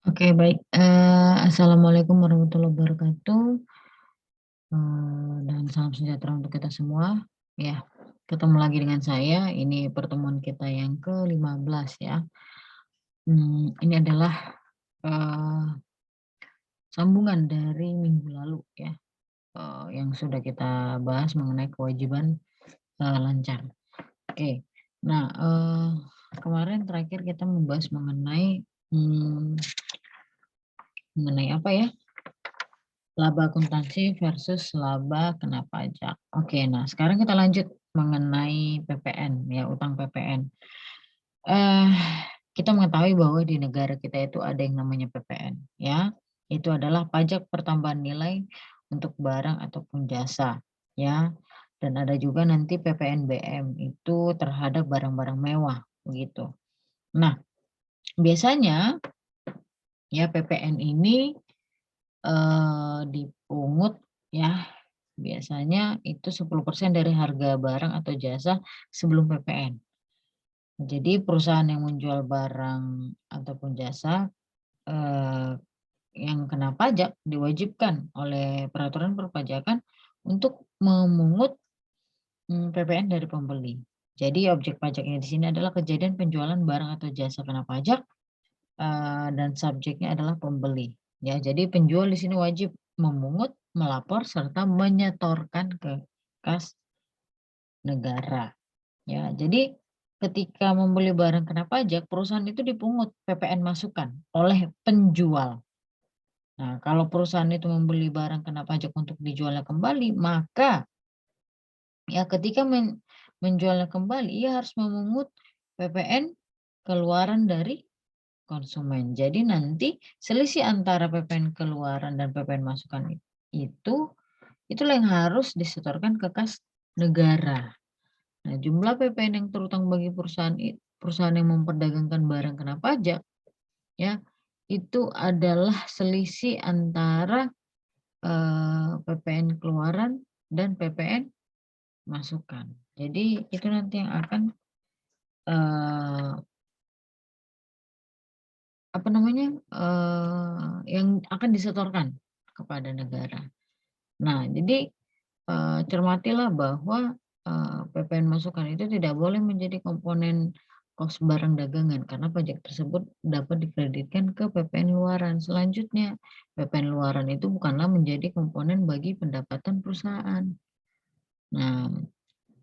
Oke, baik. Assalamualaikum warahmatullahi wabarakatuh, dan salam sejahtera untuk kita semua. Ya, ketemu lagi dengan saya, ini pertemuan kita yang ke-15 ya. Ini adalah, eee, sambungan dari minggu lalu ya, yang sudah kita bahas mengenai kewajiban, lancar. Oke. Nah, kemarin terakhir kita membahas mengenai apa ya, laba akuntansi versus laba kena pajak. Oke, nah sekarang kita lanjut mengenai PPN ya, utang PPN. Eh, kita mengetahui bahwa di negara kita itu ada yang namanya PPN ya. Itu adalah pajak pertambahan nilai untuk barang ataupun jasa ya. Dan ada juga nanti PPNBM itu terhadap barang-barang mewah begitu. Nah, biasanya ya PPN ini dipungut ya, biasanya itu 10% dari harga barang atau jasa sebelum PPN. Jadi perusahaan yang menjual barang ataupun jasa, eee, yang kena pajak diwajibkan oleh peraturan perpajakan untuk memungut, PPN dari pembeli. Jadi objek pajaknya di sini adalah kejadian penjualan barang atau jasa kena pajak, dan subjeknya adalah pembeli. Ya, jadi penjual di sini wajib memungut, melapor, serta menyetorkan ke kas negara. Ya, jadi ketika membeli barang kena pajak, perusahaan itu dipungut PPN masukan oleh penjual. Nah, kalau perusahaan itu membeli barang kena pajak untuk dijualnya kembali, maka ya ketika menjualnya kembali, ia harus memungut PPN keluaran dari konsumen. Jadi nanti selisih antara PPN keluaran dan PPN masukan itu, itulah yang harus disetorkan ke kas negara. Nah, jumlah PPN yang terutang bagi perusahaan yang memperdagangkan barang kena pajak, ya, itu adalah selisih antara, PPN keluaran dan PPN masukan. Jadi itu nanti yang akan, eee, apa namanya, yang akan disetorkan kepada negara. Nah, jadi, cermatilah bahwa, PPN masukan itu tidak boleh menjadi komponen kos barang dagangan karena pajak tersebut dapat dikreditkan ke PPN luaran. Selanjutnya, PPN luaran itu bukanlah menjadi komponen bagi pendapatan perusahaan. Nah,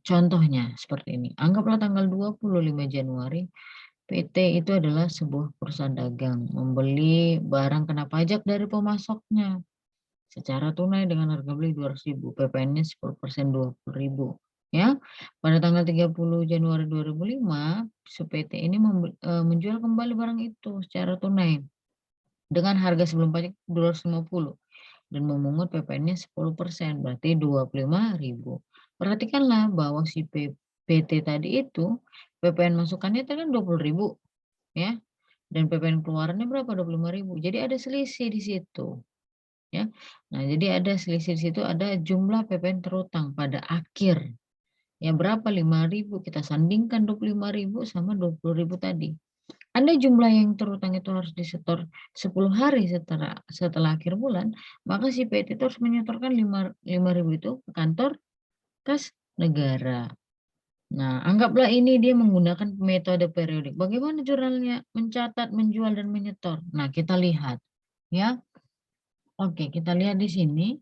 contohnya seperti ini, anggaplah tanggal 25 Januari, PT itu adalah sebuah perusahaan dagang membeli barang kena pajak dari pemasoknya secara tunai dengan harga beli 200.000, PPN-nya 10% 20.000 ya. Pada tanggal 30 Januari 2005, si PT ini menjual kembali barang itu secara tunai dengan harga sebelum pajak 250 dan memungut PPN-nya 10%, berarti 25.000. Perhatikanlah bahwa si PT tadi itu PPN masukannya tadi kan 20.000 ya, dan PPN keluarannya berapa? 25.000. Jadi ada selisih di situ. Ya. Nah, jadi ada selisih di situ, ada jumlah PPN terutang pada akhir. Ya berapa? 5.000, kita sandingkan 25.000 sama 20.000 tadi. Anda jumlah yang terutang itu harus disetor 10 hari setelah akhir bulan, maka si PT itu harus menyetorkan 5.000 itu ke kantor kas negara. Nah, anggaplah ini dia menggunakan metode periodik. Bagaimana jurnalnya mencatat, menjual, dan menyetor? Nah, kita lihat ya. Oke, kita lihat di sini.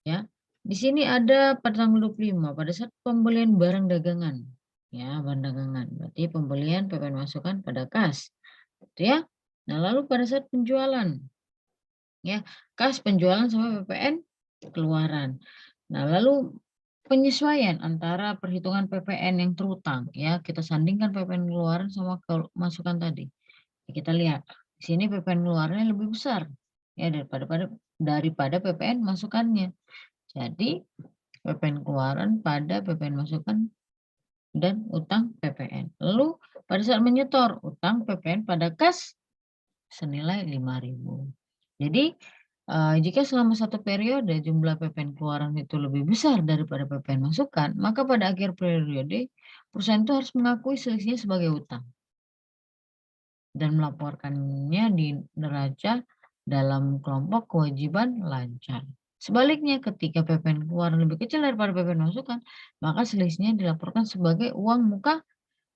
Ya, di sini ada pada tanggal 25 pada saat pembelian barang dagangan. Ya, barang dagangan. Berarti pembelian PPN masukan pada kas. Gitu ya. Nah, lalu pada saat penjualan, ya, kas penjualan sama PPN keluaran. Nah, lalu penyesuaian antara perhitungan PPN yang terutang, ya, kita sandingkan PPN keluaran sama masukan tadi. Kita lihat, di sini PPN keluarannya lebih besar ya daripada PPN masukannya. Jadi PPN keluaran pada PPN masukan dan utang PPN. Lalu pada saat menyetor utang PPN pada kas senilai 5.000. Jadi jika selama satu periode jumlah PPN keluaran itu lebih besar daripada PPN masukan, maka pada akhir periode perusahaan itu harus mengakui selisihnya sebagai utang. dan melaporkannya di neraca dalam kelompok kewajiban lancar. Sebaliknya, ketika PPN keluaran lebih kecil daripada PPN masukan, maka selisihnya dilaporkan sebagai uang muka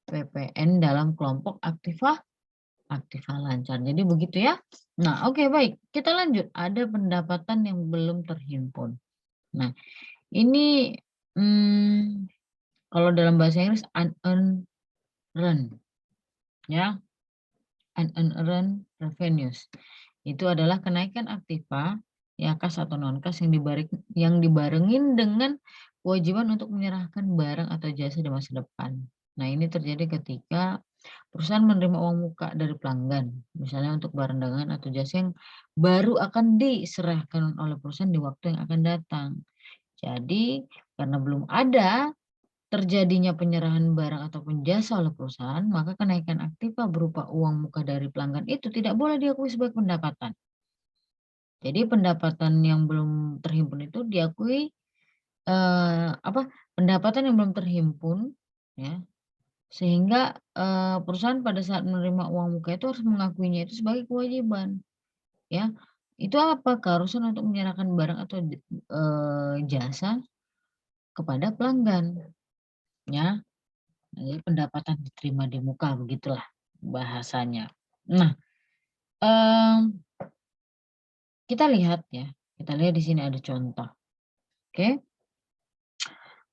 PPN dalam kelompok aktiva lancar. Jadi begitu ya. Nah, oke, baik. Kita lanjut. Ada pendapatan yang belum terhimpun. Nah, ini kalau dalam bahasa Inggris unearned ya, unearned revenues. Itu adalah kenaikan aktiva ya kas atau non kas yang dibarengin dengan kewajiban untuk menyerahkan barang atau jasa di masa depan. Nah, ini terjadi ketika perusahaan menerima uang muka dari pelanggan, misalnya untuk barang dagangan atau jasa yang baru akan diserahkan oleh perusahaan di waktu yang akan datang. Jadi, karena belum ada terjadinya penyerahan barang ataupun jasa oleh perusahaan, maka kenaikan aktiva berupa uang muka dari pelanggan itu tidak boleh diakui sebagai pendapatan. Jadi pendapatan yang belum terhimpun itu diakui pendapatan yang belum terhimpun ya, sehingga perusahaan pada saat menerima uang muka itu harus mengakuinya itu sebagai kewajiban ya. Itu apa? Keharusan untuk menyerahkan barang atau jasa kepada pelanggan ya. Jadi pendapatan diterima di muka, begitulah bahasanya. Nah, kita lihat ya, kita lihat di sini ada contoh. Oke.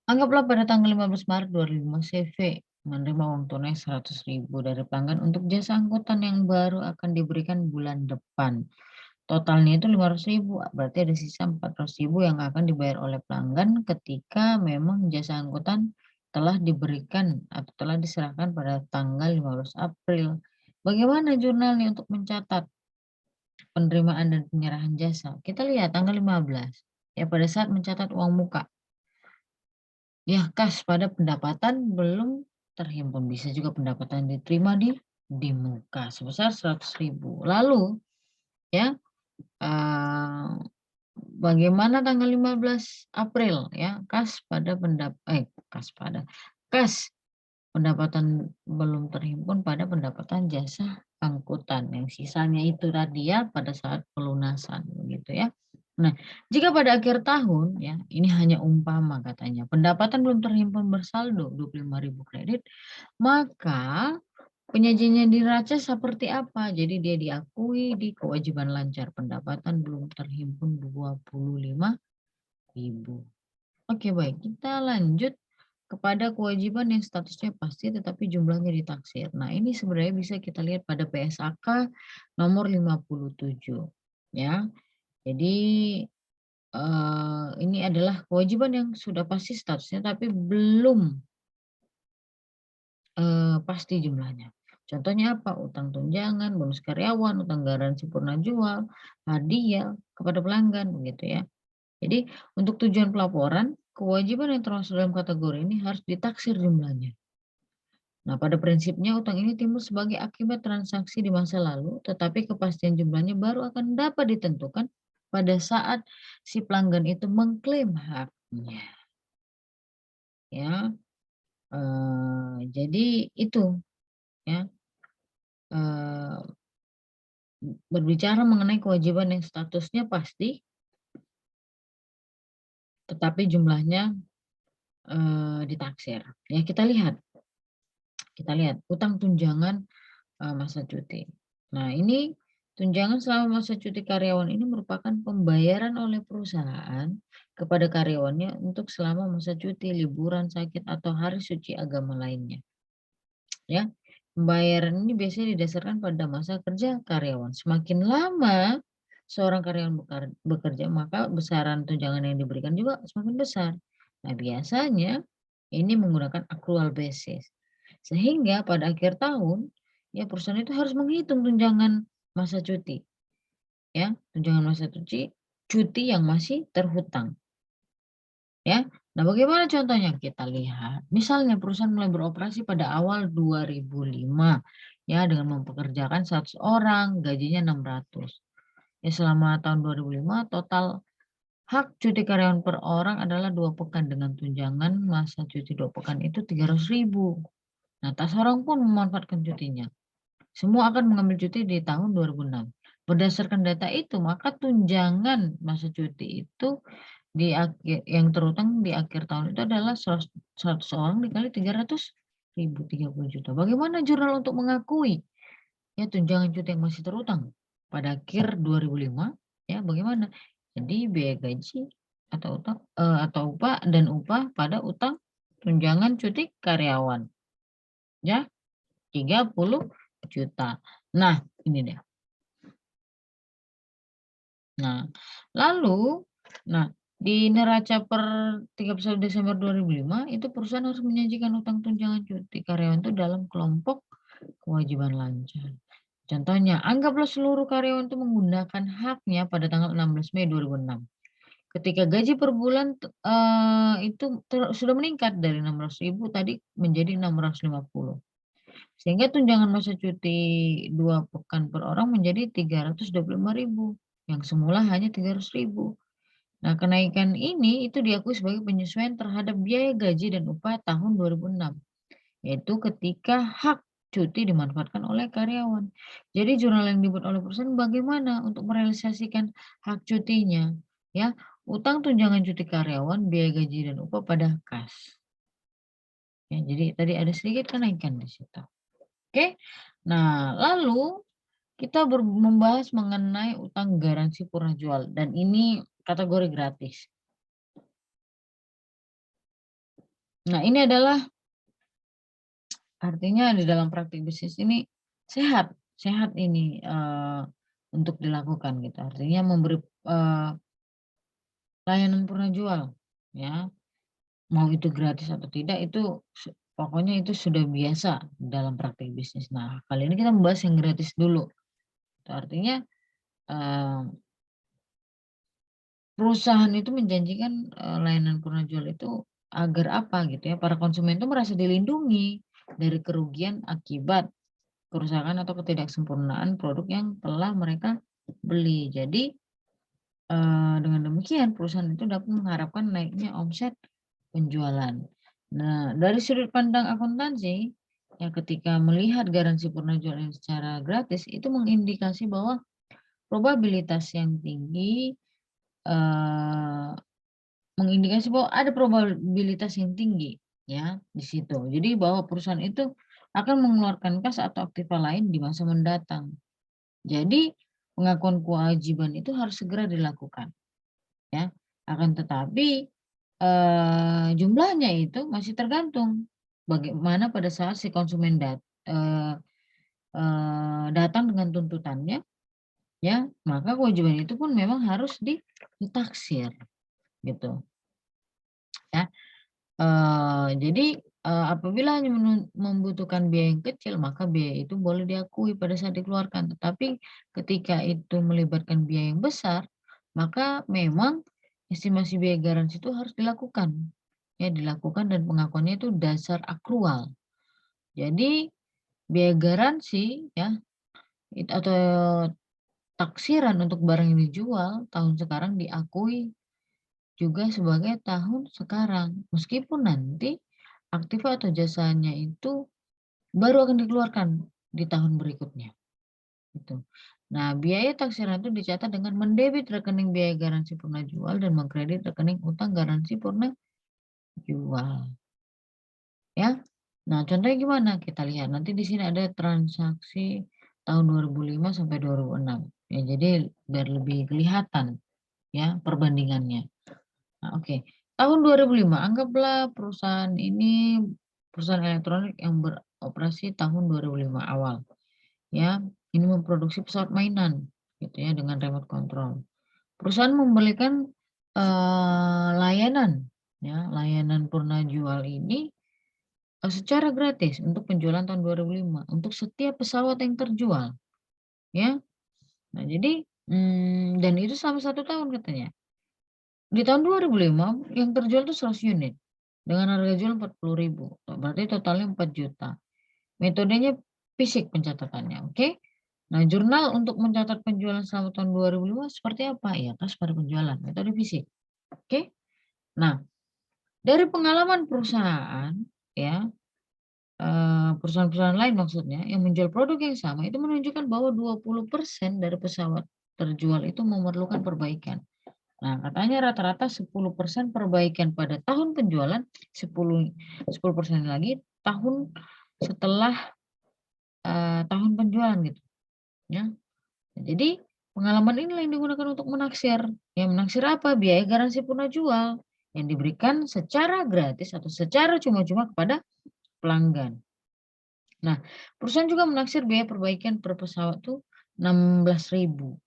Anggaplah pada tanggal 15 Maret 2005 CV menerima uang tunai 100.000 dari pelanggan untuk jasa angkutan yang baru akan diberikan bulan depan. Totalnya itu 500.000, berarti ada sisa 400.000 yang akan dibayar oleh pelanggan ketika memang jasa angkutan telah diberikan atau telah diserahkan pada tanggal 15 April. Bagaimana jurnalnya untuk mencatat penerimaan dan penyerahan jasa? Kita lihat tanggal 15, ya pada saat mencatat uang muka. Ya, kas pada pendapatan belum terhimpun, bisa juga pendapatan diterima di muka sebesar 100.000. Lalu ya, bagaimana tanggal 15 April ya, kas pendapatan belum terhimpun pada pendapatan jasa angkutan, yang sisanya itu tadi ya pada saat pelunasan begitu ya. Nah, jika pada akhir tahun ya, ini hanya umpama katanya, pendapatan belum terhimpun bersaldo 25.000 kredit, maka penyajiannya di neraca seperti apa? Jadi dia diakui di kewajiban lancar, pendapatan belum terhimpun 25.000. Oke, baik, kita lanjut kepada kewajiban yang statusnya pasti tetapi jumlahnya ditaksir. Nah, ini sebenarnya bisa kita lihat pada PSAK nomor 57 ya. Jadi ini adalah kewajiban yang sudah pasti statusnya tapi belum pasti jumlahnya. Contohnya apa? Utang tunjangan, bonus karyawan, utang garansi purna jual, hadiah kepada pelanggan, begitu ya. Jadi untuk tujuan pelaporan, kewajiban yang termasuk dalam kategori ini harus ditaksir jumlahnya. Nah, pada prinsipnya utang ini timbul sebagai akibat transaksi di masa lalu, tetapi kepastian jumlahnya baru akan dapat ditentukan pada saat si pelanggan itu mengklaim haknya. Ya, jadi itu ya. Berbicara mengenai kewajiban yang statusnya pasti, tetapi jumlahnya ditaksir. Ya kita lihat utang tunjangan masa cuti. Nah, ini tunjangan selama masa cuti karyawan ini merupakan pembayaran oleh perusahaan kepada karyawannya untuk selama masa cuti, liburan, sakit, atau hari suci agama lainnya. Ya, pembayaran ini biasanya didasarkan pada masa kerja karyawan. Semakin lama seorang karyawan bekerja, maka besaran tunjangan yang diberikan juga semakin besar. Nah, biasanya ini menggunakan accrual basis. Sehingga pada akhir tahun, ya perusahaan itu harus menghitung tunjangan masa cuti. Ya, tunjangan masa cuti yang masih terhutang. Ya. Nah, bagaimana contohnya? Kita lihat. Misalnya perusahaan mulai beroperasi pada awal 2005 ya dengan mempekerjakan 100 orang, gajinya 600. Ya selama tahun 2005 total hak cuti karyawan per orang adalah 2 pekan dengan tunjangan masa cuti 2 pekan itu 300.000. Nah, tak seorang pun memanfaatkan cutinya. Semua akan mengambil cuti di tahun 2006. Berdasarkan data itu, maka tunjangan masa cuti itu di akhir yang terutang di akhir tahun itu adalah 100 orang dikali 300.000, 30 juta. Bagaimana jurnal untuk mengakui ya tunjangan cuti yang masih terutang pada akhir 2005 ya bagaimana? Jadi biaya gaji atau upah dan upah pada utang tunjangan cuti karyawan ya 30 juta. Nah, ini dia. Nah, lalu di neraca per 31 Desember 2005 itu perusahaan harus menyajikan utang tunjangan cuti karyawan itu dalam kelompok kewajiban lancar. Contohnya, anggaplah seluruh karyawan itu menggunakan haknya pada tanggal 16 Mei 2006. Ketika gaji per bulan itu sudah meningkat dari 600.000 tadi menjadi 650. Sehingga tunjangan masa cuti 2 pekan per orang menjadi 325.000 yang semula hanya 300.000. Nah, kenaikan ini itu diakui sebagai penyesuaian terhadap biaya gaji dan upah tahun 2006, yaitu ketika hak cuti dimanfaatkan oleh karyawan. Jadi jurnal yang dibuat oleh perusahaan bagaimana untuk merealisasikan hak cutinya, ya, utang tunjangan cuti karyawan, biaya gaji dan upah pada kas. Ya, jadi tadi ada sedikit kenaikan di situ. Oke. Nah, lalu kita membahas mengenai utang garansi purna jual dan ini kategori gratis. Nah, ini adalah artinya di dalam praktik bisnis ini sehat, sehat ini untuk dilakukan gitu. Artinya memberi layanan purna jual, ya. Mau itu gratis atau tidak itu pokoknya itu sudah biasa dalam praktik bisnis. Nah, kali ini kita membahas yang gratis dulu. Itu artinya eh, perusahaan itu menjanjikan layanan purna jual itu agar apa gitu ya? Para konsumen itu merasa dilindungi dari kerugian akibat kerusakan atau ketidaksempurnaan produk yang telah mereka beli. Jadi dengan demikian perusahaan itu dapat mengharapkan naiknya omset penjualan. Nah, dari sudut pandang akuntansi, yang ketika melihat garansi purna jual yang secara gratis itu mengindikasi bahwa probabilitas yang tinggi mengindikasi bahwa ada probabilitas yang tinggi ya di situ. Jadi bahwa perusahaan itu akan mengeluarkan kas atau aktiva lain di masa mendatang. Jadi pengakuan kewajiban itu harus segera dilakukan ya. Akan tetapi jumlahnya itu masih tergantung bagaimana pada saat si konsumen datang dengan tuntutannya ya, maka kewajiban itu pun memang harus ditaksir gitu ya. Jadi apabila hanya membutuhkan biaya yang kecil, maka biaya itu boleh diakui pada saat dikeluarkan. Tetapi ketika itu melibatkan biaya yang besar, maka memang estimasi biaya garansi itu harus dilakukan. Ya, dilakukan dan pengakuannya itu dasar akrual. Jadi biaya garansi ya atau taksiran untuk barang yang dijual tahun sekarang diakui juga sebagai tahun sekarang, meskipun nanti aktiva atau jasanya itu baru akan dikeluarkan di tahun berikutnya, gitu. Nah, biaya taksiran itu dicatat dengan mendebit rekening biaya garansi purna jual dan mengkredit rekening utang garansi purna jual, ya. Nah, contohnya gimana? Kita lihat nanti di sini ada transaksi tahun 2005 sampai 2006. Ya, jadi biar lebih kelihatan ya perbandingannya. Nah, oke. Tahun 2005, anggaplah perusahaan ini perusahaan elektronik yang beroperasi tahun 2005 awal. Ya, ini memproduksi pesawat mainan gitu ya dengan remote control. Perusahaan memberikan layanan ya, layanan purna jual ini secara gratis untuk penjualan tahun 2005 untuk setiap pesawat yang terjual ya. Nah, jadi dan itu selama 1 tahun katanya. Di tahun 2005 yang terjual itu 100 unit dengan harga jual 40.000, berarti totalnya 4 juta. Metodenya fisik pencatatannya, oke? Nah, jurnal untuk mencatat penjualan selama tahun 2005 seperti apa? Ya, kas pada penjualan, metode fisik. Oke? Nah, dari pengalaman perusahaan ya, perusahaan-perusahaan lain maksudnya yang menjual produk yang sama itu menunjukkan bahwa 20% dari pesawat terjual itu memerlukan perbaikan. Nah, katanya rata-rata 10% perbaikan pada tahun penjualan, 10% lagi tahun setelah, tahun penjualan gitu, ya. Jadi, pengalaman inilah yang digunakan untuk menaksir. Yang menaksir apa? Biaya garansi purna jual yang diberikan secara gratis atau secara cuma-cuma kepada pelanggan. Nah, perusahaan juga menaksir biaya perbaikan per pesawat tuh 16.000.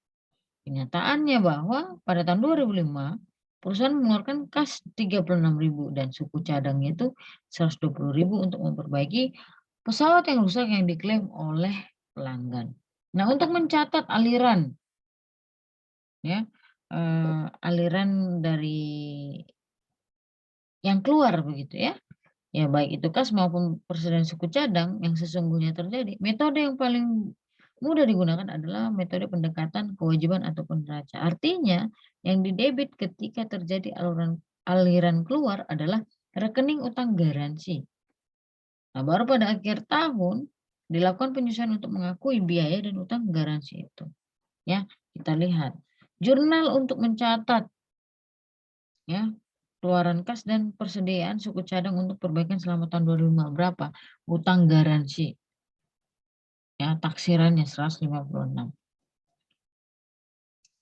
Kenyataannya bahwa pada tahun 2005, perusahaan mengeluarkan kas 36.000 dan suku cadangnya itu 120.000 untuk memperbaiki pesawat yang rusak yang diklaim oleh pelanggan. Nah, untuk mencatat aliran ya, aliran dari yang keluar begitu ya. Ya baik itu kas maupun persediaan suku cadang yang sesungguhnya terjadi, metode yang paling mudah digunakan adalah metode pendekatan kewajiban ataupun neraca. Artinya yang didebit ketika terjadi aliran keluar adalah rekening utang garansi. Nah, baru pada akhir tahun dilakukan penyesuaian untuk mengakui biaya dan utang garansi itu. Ya, kita lihat jurnal untuk mencatat ya keluaran kas dan persediaan suku cadang untuk perbaikan selama tahun 2005 berapa? Utang garansi, ya taksirannya 156,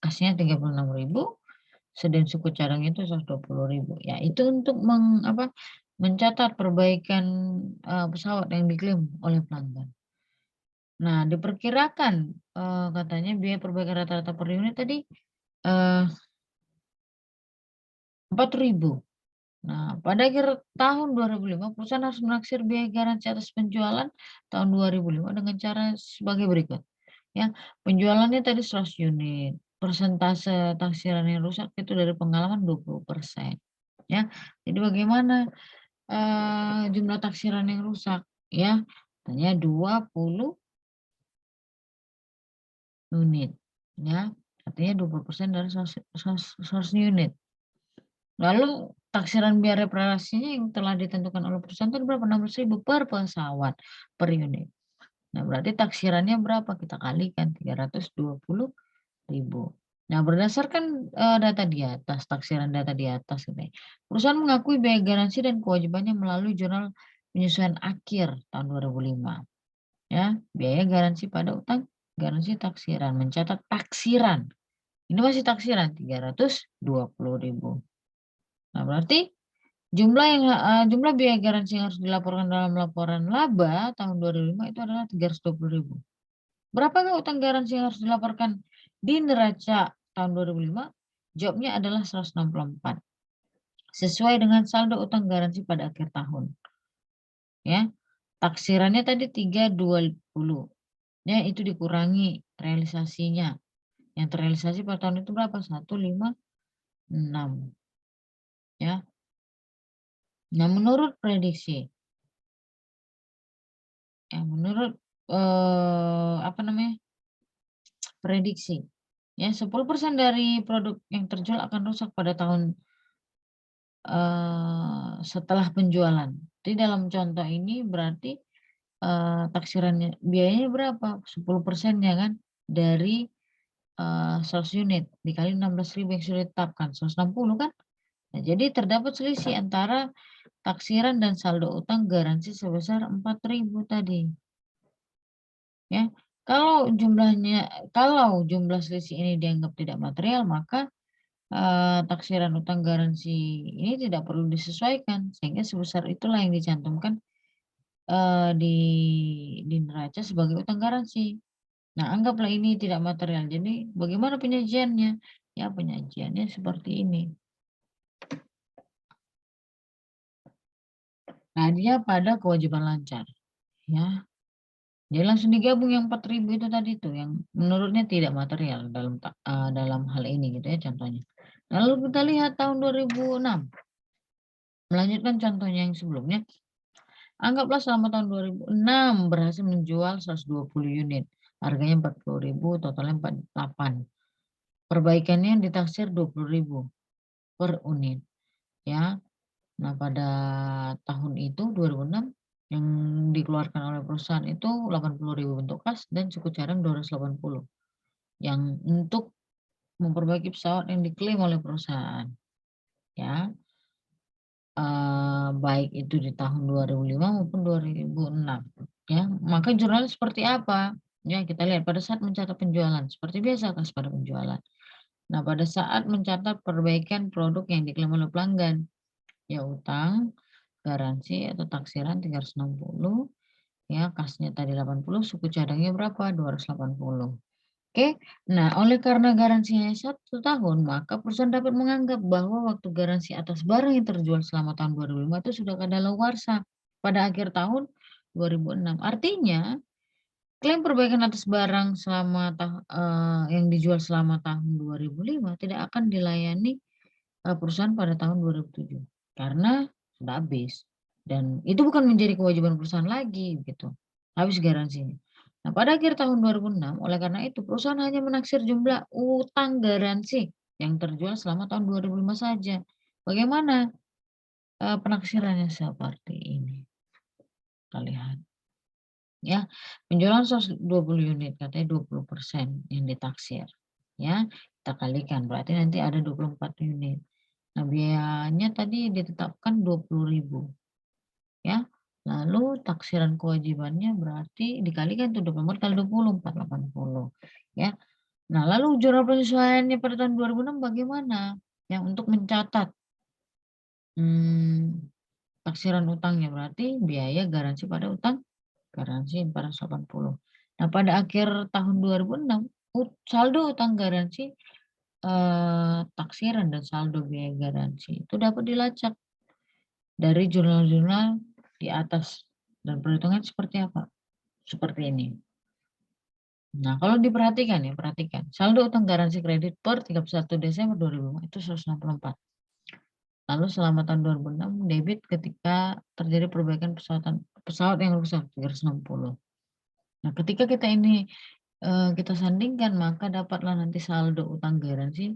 kasnya 36.000, sedang suku cadang itu 120.000. Ya itu untuk mencatat perbaikan, pesawat yang diklaim oleh pelanggan. Nah diperkirakan, katanya biaya perbaikan rata-rata per unit tadi, 4.000. Nah, pada akhir tahun 2005, perusahaan harus menaksir biaya garansi atas penjualan tahun 2005 dengan cara sebagai berikut. Ya, penjualannya tadi 100 unit, persentase taksiran yang rusak itu dari pengalaman 20%. Ya, jadi bagaimana jumlah taksiran yang rusak? Ya, hanya 20 unit. Ya, artinya 20% dari 100 unit. Lalu taksiran biaya reparasinya yang telah ditentukan oleh perusahaan itu berapa? 16.000 per pesawat per unit. Nah, berarti taksirannya berapa? Kita kalikan 320.000. Nah, berdasarkan, data di atas, taksiran data di atas gitu ya, perusahaan mengakui biaya garansi dan kewajibannya melalui jurnal penyesuaian akhir tahun 2005. Ya, biaya garansi pada utang, garansi taksiran, mencatat taksiran. Ini masih taksiran 320.000. Nah, berarti jumlah biaya garansi yang harus dilaporkan dalam laporan laba tahun 2005 itu adalah 320.000. Berapakah utang garansi yang harus dilaporkan di neraca tahun 2005? Jawabnya adalah 164. Sesuai dengan saldo utang garansi pada akhir tahun. Ya. Taksirannya tadi 320. Ya, itu dikurangi realisasinya. Yang terrealisasi pada tahun itu berapa? 156. Ya. Nah, menurut prediksi menurut, prediksi, ya 10% dari produk yang terjual akan rusak pada tahun, setelah penjualan. Jadi dalam contoh ini berarti, taksirannya biayanya berapa? 10%-nya kan dari, 100 unit dikali 16.000 yang sudah ditetapkan, 160 kan? Nah, jadi terdapat selisih antara taksiran dan saldo utang garansi sebesar 4.000 tadi. Ya, kalau jumlah selisih ini dianggap tidak material, maka, taksiran utang garansi ini tidak perlu disesuaikan, sehingga sebesar itulah yang dicantumkan, di neraca sebagai utang garansi. Nah, anggaplah ini tidak material, jadi bagaimana penyajiannya? Ya, penyajiannya seperti ini. Nah, dia pada kewajiban lancar, ya. Jadi langsung digabung yang 4.000 itu tadi tuh, yang menurutnya tidak material dalam hal ini gitu ya contohnya. Lalu kita lihat tahun 2006, melanjutkan contohnya yang sebelumnya, anggaplah selama tahun 2006 berhasil menjual 120 unit, harganya 40.000, totalnya 48. Perbaikannya ditaksir 20.000 per unit, ya. Nah, pada tahun itu 2006 Yang dikeluarkan oleh perusahaan itu 80.000 bentuk kas dan suku cadang 280 yang untuk memperbaiki pesawat yang diklaim oleh perusahaan, ya. Baik itu di tahun 2005 maupun 2006, ya. Maka jurnalnya seperti apa? Ya, kita lihat pada saat mencatat penjualan, seperti biasa kas pada penjualan. Nah, pada saat mencatat perbaikan produk yang diklaim oleh pelanggan, ya utang, garansi atau taksiran 360, ya kasnya tadi 80, suku cadangnya berapa? 280. Oke, nah oleh karena garansinya 1 tahun, maka perusahaan dapat menganggap bahwa waktu garansi atas barang yang terjual selama tahun 2005 itu sudah kadaluarsa pada akhir tahun 2006. Artinya, klaim perbaikan atas barang yang dijual selama tahun 2005 tidak akan dilayani perusahaan pada tahun 2007 karena sudah habis dan itu bukan menjadi kewajiban perusahaan lagi gitu, habis garansinya. Nah, pada akhir tahun 2006 oleh karena itu perusahaan hanya menaksir jumlah utang garansi yang terjual selama tahun 2005 saja. Bagaimana, penaksirannya seperti ini, kita lihat ya. Penjualan 120 unit katanya 20% yang ditaksir, ya. Kita kalikan berarti nanti ada 24 unit. Nah, biayanya tadi ditetapkan 20.000 ya. Lalu taksiran kewajibannya berarti dikalikan tuh 24 kali 20, 480 ya. Nah, lalu jurnal penyesuaiannya pada tahun 2006 bagaimana? Yang untuk mencatat taksiran utangnya berarti biaya garansi pada utang garansi 480. Nah, pada akhir tahun 2006 saldo utang garansi taksiran dan saldo biaya garansi itu dapat dilacak dari jurnal-jurnal di atas dan perhitungan seperti apa? Seperti ini. Nah, kalau diperhatikan ya, perhatikan. Saldo utang garansi kredit per 31 Desember 2005 itu 164. Lalu selama tahun 2006 debit ketika terjadi perbaikan pesawat yang rusak 360. Nah, ketika kita ini kita sandingkan maka dapatlah nanti saldo utang garansi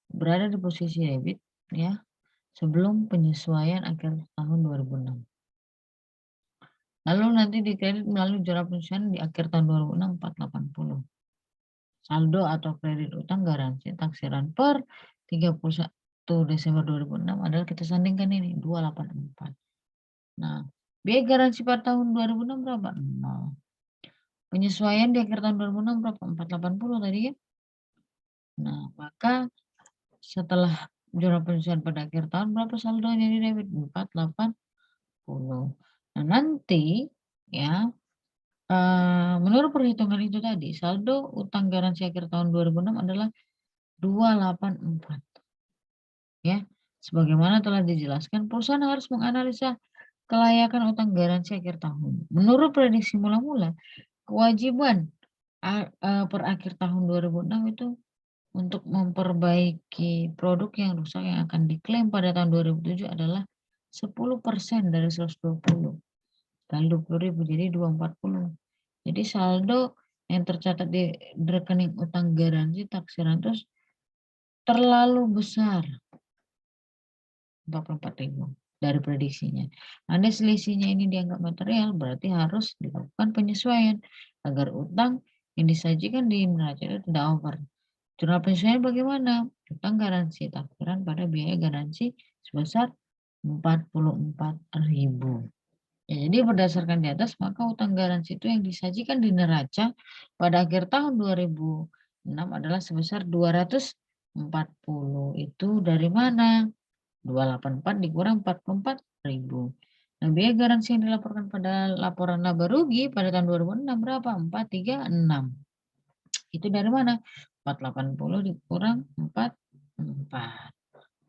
berada di posisi debit ya sebelum penyesuaian akhir tahun 2006. Lalu nanti dikredit melalui jurnal penyesuaian di akhir tahun 2006 480. Saldo atau kredit utang garansi taksiran per 31 Desember 2006 adalah kita sandingkan ini 284. Nah, biaya garansi pada tahun 2006 berapa? 0. Penyesuaian di akhir tahun 2006 berapa? 480 tadi ya. Nah, maka setelah jurnal penyesuaian pada akhir tahun berapa saldonya di debit? 480. Nah, nanti ya menurut perhitungan itu tadi, saldo utang garansi akhir tahun 2006 adalah 284. Ya, sebagaimana telah dijelaskan, perusahaan harus menganalisa kelayakan utang garansi akhir tahun. Menurut prediksi mula-mula, kewajiban per akhir tahun 2006 itu untuk memperbaiki produk yang rusak yang akan diklaim pada tahun 2007 adalah 10% dari 120 kali 20.000 jadi 240. Jadi saldo yang tercatat di rekening utang garansi taksiran terus terlalu besar 44.000 dari prediksinya. Andai selisihnya ini dianggap material berarti harus dilakukan penyesuaian agar utang yang disajikan di neraca itu tidak over. Jurnal penyesuaian bagaimana? Utang garansi taksiran pada biaya garansi sebesar 44.000. Ya, jadi berdasarkan di atas maka utang garansi itu yang disajikan di neraca pada akhir tahun 2006 adalah sebesar 240. Itu dari mana? 284 dikurang 44.000. Nah, biaya garansi yang dilaporkan pada laporan laba rugi pada tahun 2006 berapa? 436. Itu dari mana? 480 dikurang 44.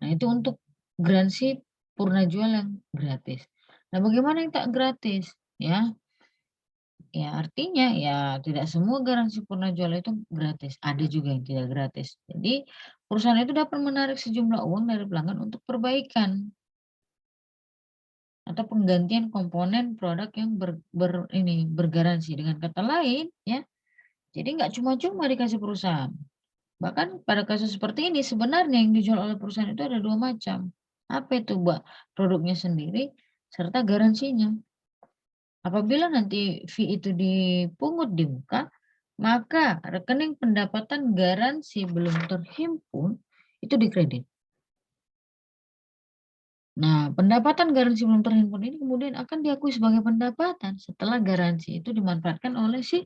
Nah, itu untuk garansi purna jual yang gratis. Nah, bagaimana yang tak gratis? Ya, artinya ya tidak semua garansi purna jual itu gratis. Ada juga yang tidak gratis. Jadi, perusahaan itu dapat menarik sejumlah uang dari pelanggan untuk perbaikan atau penggantian komponen produk yang bergaransi. Dengan kata lain, ya, jadi nggak cuma-cuma dikasih perusahaan. Bahkan pada kasus seperti ini sebenarnya yang dijual oleh perusahaan itu ada 2 macam. Apa itu, Mbak? Produknya sendiri serta garansinya. Apabila nanti fee itu dipungut di muka, maka rekening pendapatan garansi belum terhimpun itu dikredit. Nah, pendapatan garansi belum terhimpun ini kemudian akan diakui sebagai pendapatan setelah garansi itu dimanfaatkan oleh si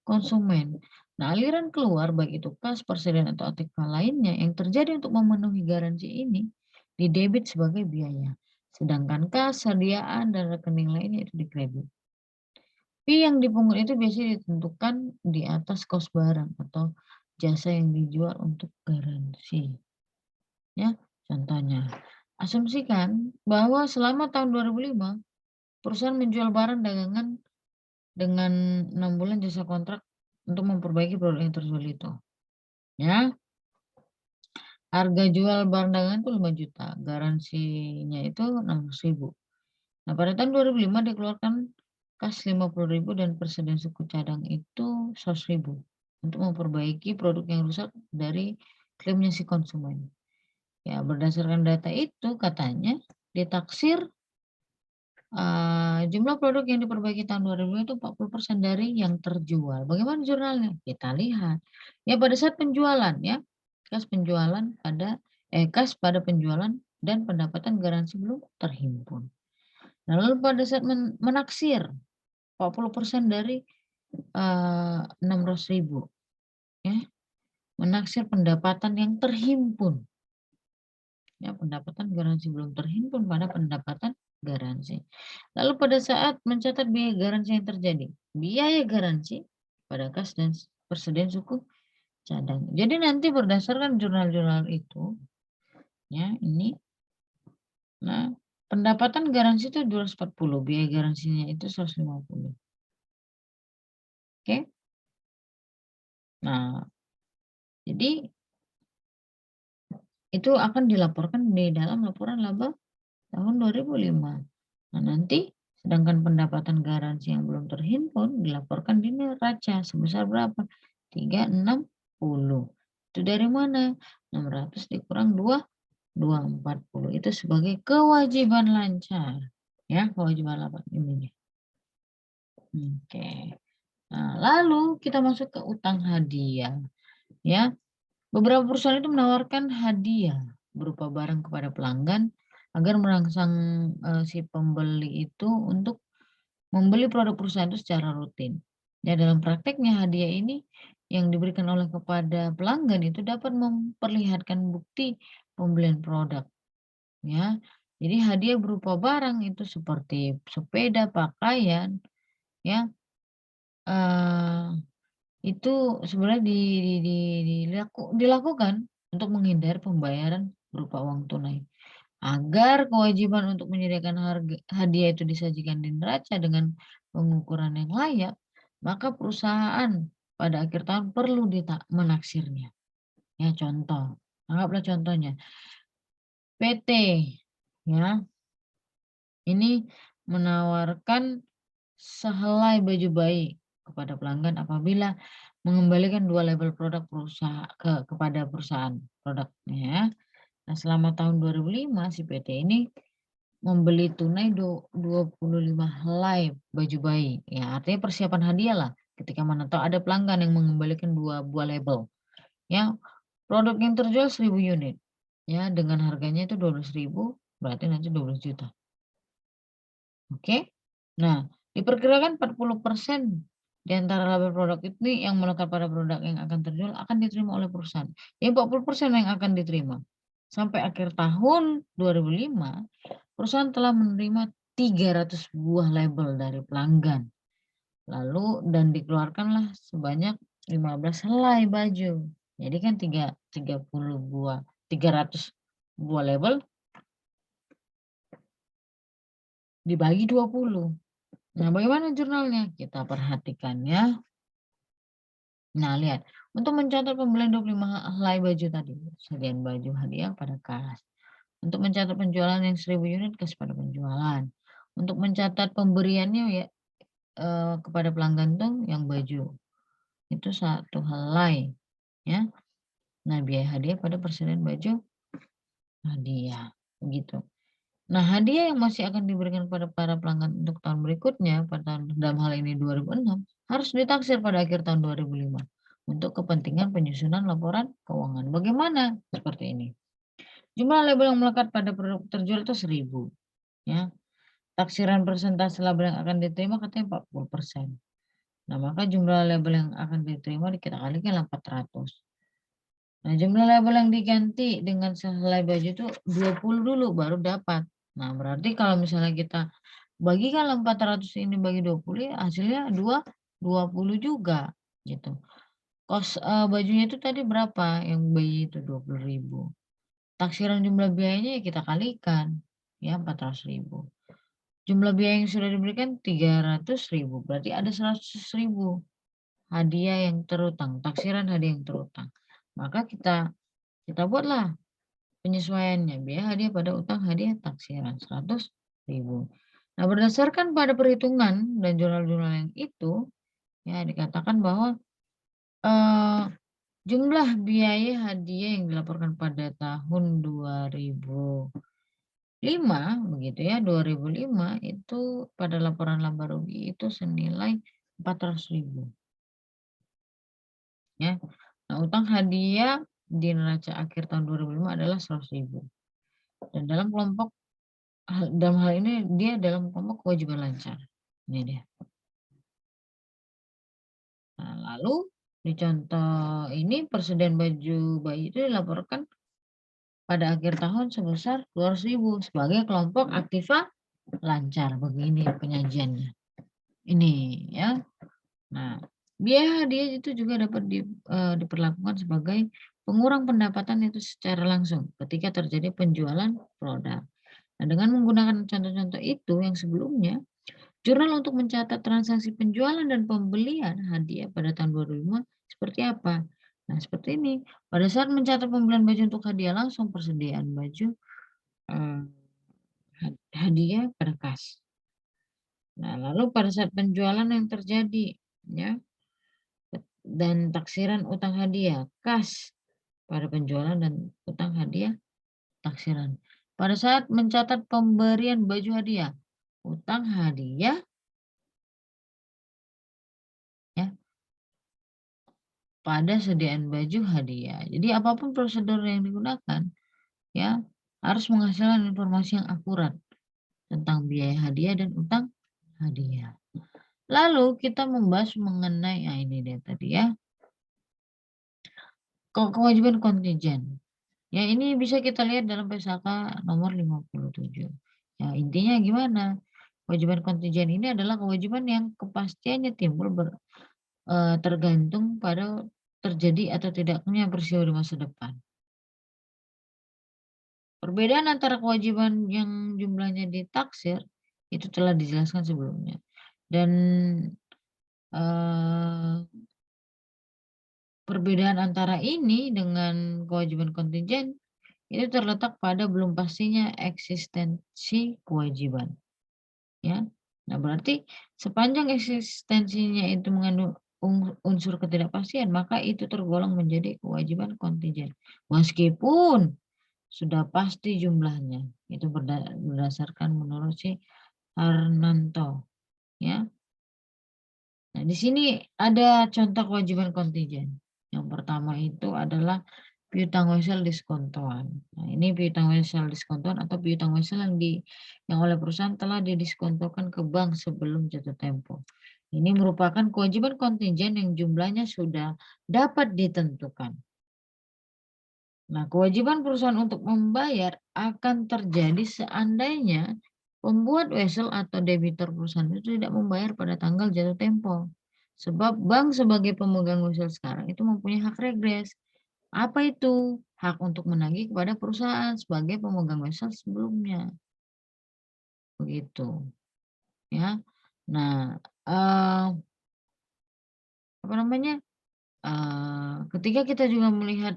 konsumen. Nah, aliran keluar baik itu kas, persediaan atau artikel lainnya yang terjadi untuk memenuhi garansi ini didebit sebagai biaya. Sedangkan kas, sediaan, dan rekening lainnya itu dikredit. Fee yang dipungut itu biasanya ditentukan di atas kos barang atau jasa yang dijual untuk garansi. Ya, contohnya, asumsikan bahwa selama tahun 2005 perusahaan menjual barang dagangan dengan 6 bulan jasa kontrak untuk memperbaiki produk yang terjual itu. Ya, harga jual barang dagangan itu 5 juta, garansinya itu 600.000. Nah, pada tahun 2005 dikeluarkan kas 50.000 dan persediaan suku cadang itu 100.000 untuk memperbaiki produk yang rusak dari klaimnya si konsumen. Ya, berdasarkan data itu katanya ditaksir jumlah produk yang diperbaiki tahun 2000 itu 40% dari yang terjual. Bagaimana jurnalnya? Kita lihat. Ya, pada saat penjualan ya, kas pada penjualan dan pendapatan garansi belum terhimpun. Nah, lalu pada saat menaksir 40% dari 600.000 ya, menaksir pendapatan yang terhimpun. Ya, pendapatan garansi belum terhimpun pada pendapatan garansi. Lalu pada saat mencatat biaya garansi yang terjadi, biaya garansi pada kas dan persediaan suku cadang. Jadi nanti berdasarkan jurnal-jurnal itu, ya ini, nah pendapatan garansi itu 240, biaya garansinya itu 150. Oke? Nah, jadi itu akan dilaporkan di dalam laporan laba tahun 2005. Nah, nanti sedangkan pendapatan garansi yang belum terhimpun dilaporkan di neraca sebesar berapa? 360. Itu dari mana? 600 dikurang 240. Itu sebagai kewajiban lancar. Ya, kewajiban laba ini. Oke. Nah, lalu kita masuk ke utang hadiah. Ya, beberapa perusahaan itu menawarkan hadiah berupa barang kepada pelanggan agar merangsang si pembeli itu untuk membeli produk perusahaan itu secara rutin. Ya, dalam prakteknya hadiah ini yang diberikan oleh kepada pelanggan itu dapat memperlihatkan bukti pembelian produk. Ya, jadi hadiah berupa barang itu seperti sepeda, pakaian, ya, eh, itu sebenarnya dilakukan untuk menghindari pembayaran berupa uang tunai. Agar kewajiban untuk menyediakan hadiah itu disajikan di neraca dengan pengukuran yang layak, maka perusahaan pada akhir tahun perlu menaksirnya. Ya, contoh, anggaplah contohnya PT, ya, ini menawarkan sehelai baju bayi kepada pelanggan apabila mengembalikan 2 label produk kepada perusahaan produknya ya. Nah, selama tahun 2005 si PT ini membeli tunai 25 helai baju bayi. Ya, artinya persiapan hadiah lah ketika mana tahu ada pelanggan yang mengembalikan 2 buah label. Ya, produk yang terjual 1.000 unit. Ya, dengan harganya itu 12.000, berarti nanti 12 juta. Oke. Nah, diperkirakan 40% di antara label produk ini yang melekat pada produk yang akan terjual akan diterima oleh perusahaan. Ya, 40% yang akan diterima. Sampai akhir tahun 2005, perusahaan telah menerima 300 buah label dari pelanggan. Lalu dan dikeluarkanlah sebanyak 15 helai baju. Jadi kan 30 buah, 300 buah label dibagi 20. Nah, bagaimana jurnalnya? Kita perhatikan ya. Nah, lihat. Untuk mencatat pembelian 25 helai baju tadi, sediaan baju hadiah pada kas. Untuk mencatat penjualan yang 1.000 unit kas pada penjualan. Untuk mencatat pemberiannya ya kepada pelanggan tuh yang baju. Itu 1 helai ya. Nah, biaya hadiah pada persediaan baju hadiah. Begitu. Nah, hadiah yang masih akan diberikan pada para pelanggan untuk tahun berikutnya, pada dalam hal ini 2006, harus ditaksir pada akhir tahun 2005 untuk kepentingan penyusunan laporan keuangan. Bagaimana? Seperti ini. Jumlah label yang melekat pada produk terjual itu 1.000, ya. Taksiran persentase label yang akan diterima katanya 40%. Nah, maka jumlah label yang akan diterima kita kalikan 400. Nah, jumlah label yang diganti dengan sehelai baju itu 20 dulu baru dapat. Nah, berarti kalau misalnya kita bagikan 400 ini bagi 20 ya hasilnya 20 juga gitu. Bajunya itu tadi berapa yang bayi itu 20.000. Taksiran jumlah biayanya ya kita kalikan ya 400.000. Jumlah biaya yang sudah diberikan 300.000, berarti ada 100.000 hadiah yang terutang, taksiran hadiah yang terutang. Maka kita buatlah penyesuaiannya, biaya hadiah pada utang hadiah taksiran 100.000. Nah, berdasarkan pada perhitungan dan jurnal-jurnal yang itu, ya dikatakan bahwa eh, jumlah biaya hadiah yang dilaporkan pada tahun 2005 begitu ya, 2005 itu pada laporan laba rugi itu senilai 400.000 ya. Nah, utang hadiah di neraca akhir tahun 2005 adalah 100.000. Dan dalam hal ini dia dalam kelompok kewajiban lancar. Ini dia. Nah, lalu di contoh ini persediaan baju bayi itu dilaporkan pada akhir tahun sebesar 200.000 sebagai kelompok aktiva lancar. Begini penyajiannya. Ini ya. Nah, biaya hadiah itu juga dapat diperlakukan sebagai pengurang pendapatan itu secara langsung ketika terjadi penjualan produk. Nah, dengan menggunakan contoh-contoh itu yang sebelumnya, jurnal untuk mencatat transaksi penjualan dan pembelian hadiah pada tahun 2005 seperti apa? Nah, seperti ini. Pada saat mencatat pembelian baju untuk hadiah langsung, persediaan baju eh, hadiah pada kas. Nah, lalu pada saat penjualan yang terjadi, ya, dan taksiran utang hadiah kas pada penjualan dan utang hadiah taksiran. Pada saat mencatat pemberian baju hadiah, utang hadiah, ya, pada sediaan baju hadiah. Jadi apapun prosedur yang digunakan, ya, harus menghasilkan informasi yang akurat tentang biaya hadiah dan utang hadiah. Lalu kita membahas mengenai, ini dia tadi ya, kewajiban kontingen. Ya, ini bisa kita lihat dalam PSAK nomor 57. Ya, intinya gimana? Kewajiban kontingen ini adalah kewajiban yang kepastiannya timbul tergantung pada terjadi atau tidaknya peristiwa di masa depan. Perbedaan antara kewajiban yang jumlahnya ditaksir itu telah dijelaskan sebelumnya. Dan eh, perbedaan antara ini dengan kewajiban kontingen itu terletak pada belum pastinya eksistensi kewajiban, ya. Nah, berarti sepanjang eksistensinya itu mengandung unsur ketidakpastian, maka itu tergolong menjadi kewajiban kontingen. Meskipun sudah pasti jumlahnya, itu berdasarkan menurut si Harnanto, ya. Nah, di sini ada contoh kewajiban kontingen. Yang pertama itu adalah piutang wesel diskontoan. Nah, ini piutang wesel diskontoan atau piutang wesel yang oleh perusahaan telah didiskontokan ke bank sebelum jatuh tempo. Ini merupakan kewajiban kontingen yang jumlahnya sudah dapat ditentukan. Nah, kewajiban perusahaan untuk membayar akan terjadi seandainya pembuat wesel atau debitur perusahaan itu tidak membayar pada tanggal jatuh tempo. Sebab bank sebagai pemegang wesel sekarang itu mempunyai hak regres. Apa itu? Hak untuk menagih kepada perusahaan sebagai pemegang wesel sebelumnya. Begitu, ya. Nah, apa namanya? Ketika kita juga melihat,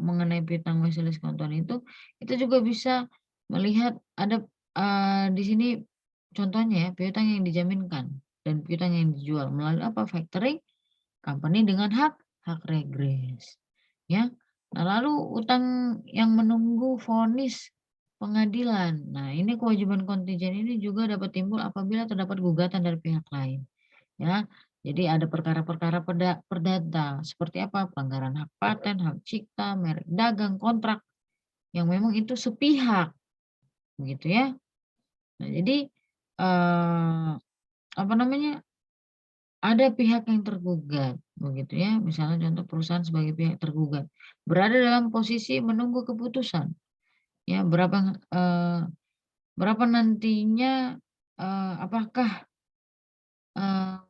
mengenai piutang wesel diskontoan itu, kita juga bisa melihat ada, di sini contohnya ya, piutang yang dijaminkan dan piutang yang dijual melalui apa, factoring company dengan hak regres, ya. Nah, lalu utang yang menunggu vonis pengadilan. Nah, ini kewajiban kontingen ini juga dapat timbul apabila terdapat gugatan dari pihak lain, ya. Jadi ada perkara-perkara perdata seperti apa? Pelanggaran hak paten, hak cipta, merek dagang, kontrak yang memang itu sepihak, begitu ya. Nah, jadi apa namanya? Ada pihak yang tergugat, begitu ya. Misalnya contoh perusahaan sebagai pihak tergugat berada dalam posisi menunggu keputusan, ya berapa nantinya, apakah, eee,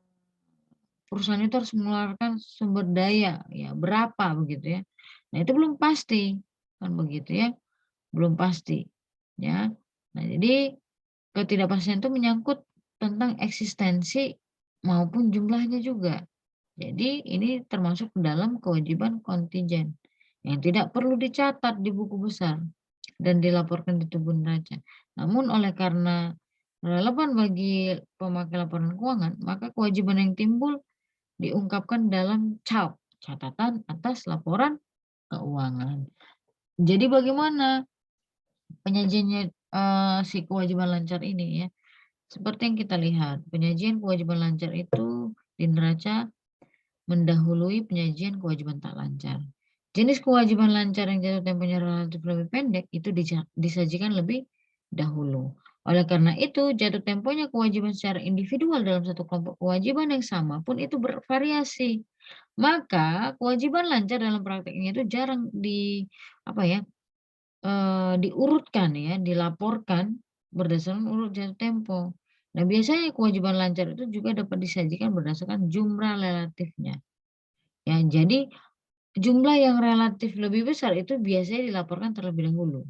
perusahaan itu harus mengeluarkan sumber daya, ya berapa begitu ya. Nah itu belum pasti, kan begitu ya, belum pasti, ya. Nah jadi ketidakpastian itu menyangkut tentang eksistensi maupun jumlahnya juga. Jadi ini termasuk dalam kewajiban kontingen yang tidak perlu dicatat di buku besar dan dilaporkan di tubuh neraca. Namun oleh karena relevan bagi pemakai laporan keuangan, maka kewajiban yang timbul diungkapkan dalam CAP, catatan atas laporan keuangan. Jadi bagaimana penyajiannya si kewajiban lancar ini ya? Seperti yang kita lihat, penyajian kewajiban lancar itu di neraca mendahului penyajian kewajiban tak lancar. Jenis kewajiban lancar yang jatuh temponya relatif lebih pendek itu disajikan lebih dahulu. Oleh karena itu, jatuh temponya kewajiban secara individual dalam satu kelompok kewajiban yang sama pun itu bervariasi. Maka kewajiban lancar dalam prakteknya itu jarang apa ya, diurutkan ya, dilaporkan berdasarkan urut jatuh tempo. Nah, biasanya kewajiban lancar itu juga dapat disajikan berdasarkan jumlah relatifnya. Ya, jadi jumlah yang relatif lebih besar itu biasanya dilaporkan terlebih dahulu.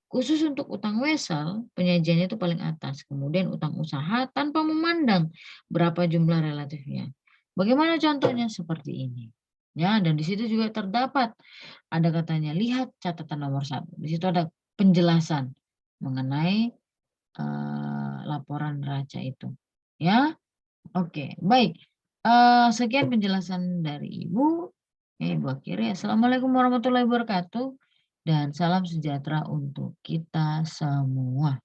Khusus untuk utang wesel, penyajiannya itu paling atas. Kemudian utang usaha tanpa memandang berapa jumlah relatifnya. Bagaimana contohnya? Seperti ini. Ya, dan di situ juga terdapat ada katanya lihat catatan nomor 1. Di situ ada penjelasan mengenai laporan neraca itu. Ya, oke, baik. Sekian penjelasan dari Ibu. Ibu akhiri. Assalamualaikum warahmatullahi wabarakatuh dan salam sejahtera untuk kita semua.